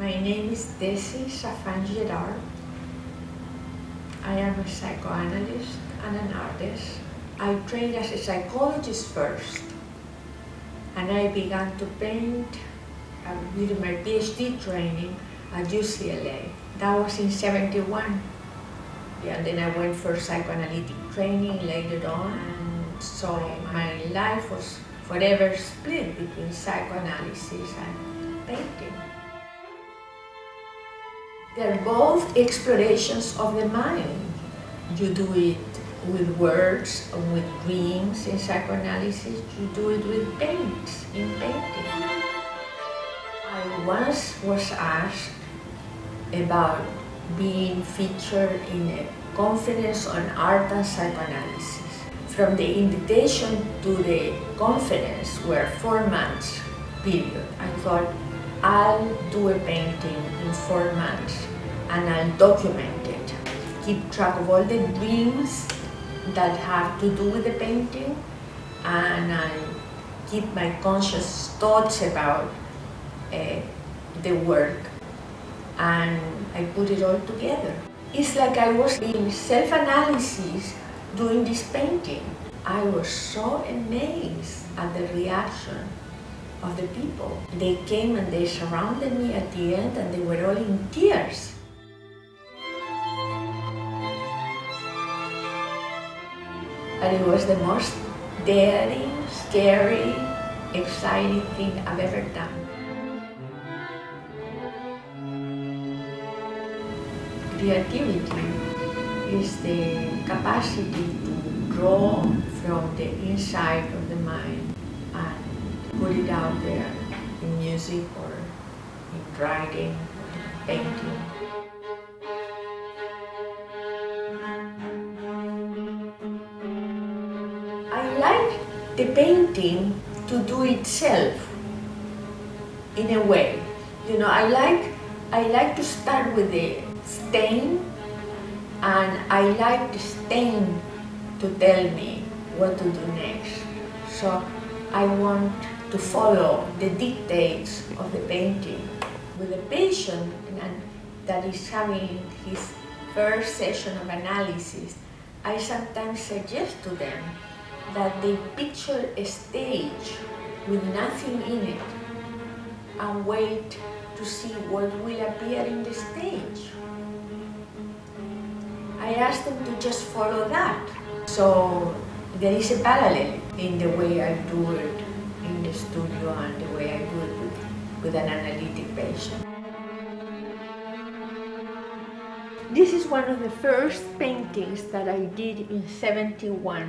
My name is Desy Safán-Gerard. I am a psychoanalyst and an artist. I trained as a psychologist first, and I began to paint with my PhD training at UCLA. That was in '71. Yeah, then I went for psychoanalytic training later on, and so my life was forever split between psychoanalysis and painting. They're both explorations of the mind. You do it with words and with dreams in psychoanalysis. You do it with paints in painting. I once was asked about being featured in a conference on art and psychoanalysis. From the invitation to the conference were 4 months period. I thought, I'll do a painting in 4 months and I'll document it. Keep track of all the dreams that have to do with the painting, and I'll keep my conscious thoughts about the work, and I put it all together. It's like I was in self-analysis doing this painting. I was so amazed at the reaction of the people. They came and they surrounded me at the end, and they were all in tears. And it was the most daring, scary, exciting thing I've ever done. Creativity is the capacity to draw from the inside of the mind and put it out there in music or in writing, painting. I like the painting to do itself in a way. You know, I like to start with the stain, and I like the stain to tell me what to do next. So I want to follow the dictates of the painting. With a patient that is having his first session of analysis, I sometimes suggest to them that they picture a stage with nothing in it and wait to see what will appear in the stage. I ask them to just follow that. So there is a parallel in the way I do it in the studio and the way I do it with an analytic patient. This is one of the first paintings that I did in '71.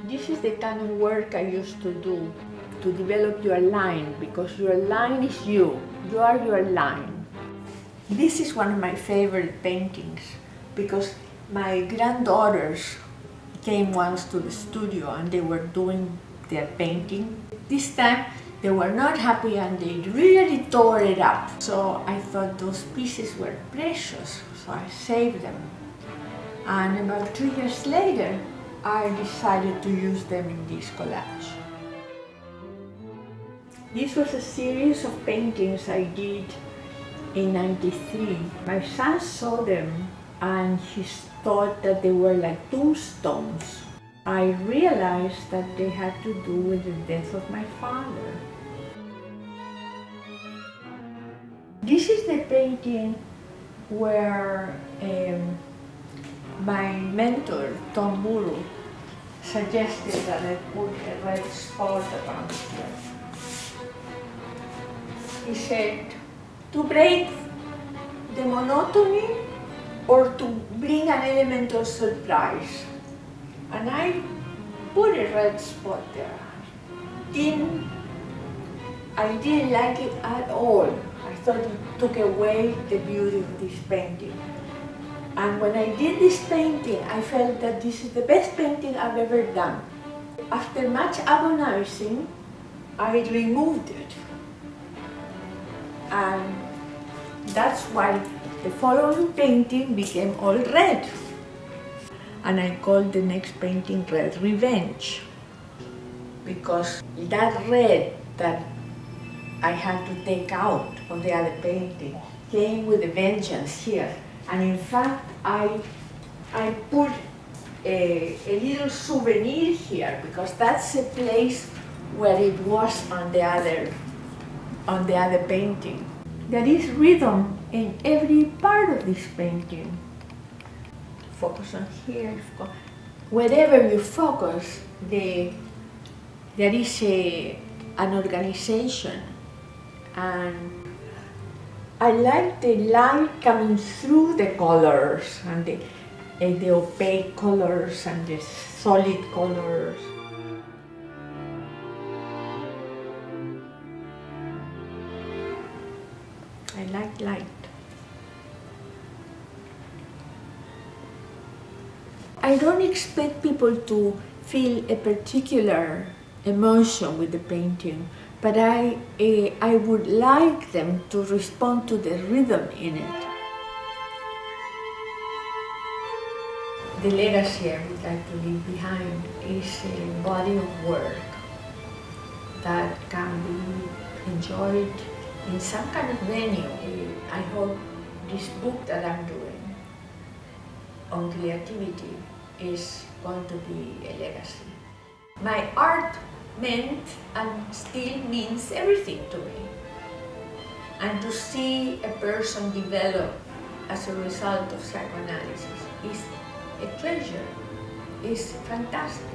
This is the kind of work I used to do to develop your line, because your line is you. You are your line. This is one of my favorite paintings because my granddaughters came once to the studio and they were doing their painting. This time they were not happy and they really tore it up. So I thought those pieces were precious, so I saved them. And about 2 years later, I decided to use them in this collage. This was a series of paintings I did in '93. My son saw them and he thought that they were like tombstones. I realized that they had to do with the death of my father. This is the painting where my mentor, Tom Buru, suggested that I put a red spot around here. He said, to break the monotony or to bring an element of surprise. And I put a red spot there. I didn't like it at all. I thought it took away the beauty of this painting. And when I did this painting, I felt that this is the best painting I've ever done. After much agonizing, I removed it. And that's why the following painting became all red. And I called the next painting Red Revenge, because that red that I had to take out of the other painting came with a vengeance here. And in fact, I put a little souvenir here because that's a place where it was on the other painting. There is rhythm in every part of this painting. Focus on here. Wherever you focus, there is an organization, and I like the light coming through the colors and the opaque colors and the solid colors. I like light. I don't expect people to feel a particular emotion with the painting, but I would like them to respond to the rhythm in it. The legacy I would like to leave behind is a body of work that can be enjoyed in some kind of venue. I hope this book that I'm doing on creativity is going to be a legacy. My art meant and still means everything to me. And to see a person develop as a result of psychoanalysis is a treasure, is fantastic.